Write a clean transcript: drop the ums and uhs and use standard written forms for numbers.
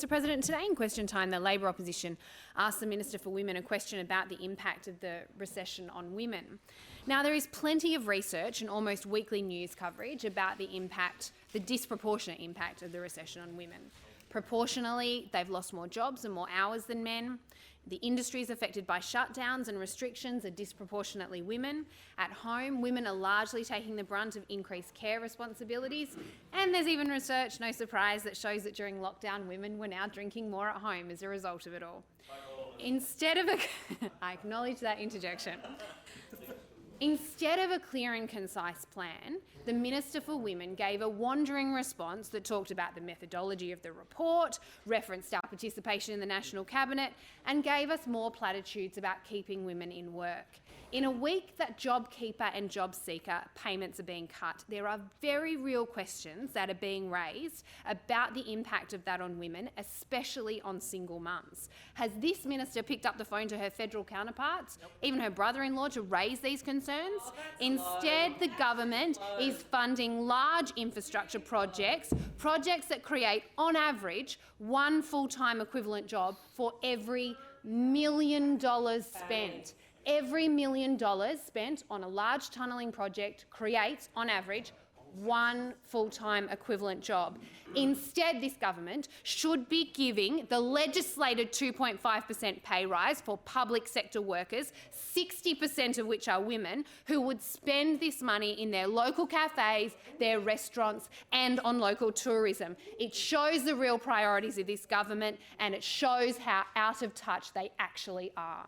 Mr President, today in question time, the Labor opposition asked the Minister for Women a question about the impact of the recession on women. Now, there is plenty of research and almost weekly news coverage about the disproportionate impact of the recession on women. Proportionally, they've lost more jobs and more hours than men. The industries affected by shutdowns and restrictions are disproportionately women. At home, women are largely taking the brunt of increased care responsibilities. And there's even research, no surprise, that shows that during lockdown, women were now drinking more at home as a result of it all. I acknowledge that interjection. Instead of a clear and concise plan, the Minister for Women gave a wandering response that talked about the methodology of the report, referenced our participation in the National Cabinet, and gave us more platitudes about keeping women in work. In a week that JobKeeper and JobSeeker payments are being cut, there are very real questions that are being raised about the impact of that on women, especially on single mums. Has this minister picked up the phone to her federal counterparts, even her brother-in-law, to raise these concerns? Instead, the government is funding large infrastructure projects that create, on average, one full-time equivalent job for every $1 million spent. Every $1 million spent on a large tunnelling project creates, on average, one full-time equivalent job. Instead, this government should be giving the legislated 2.5% pay rise for public sector workers, 60% of which are women, who would spend this money in their local cafes, their restaurants and on local tourism. It shows the real priorities of this government and it shows how out of touch they actually are.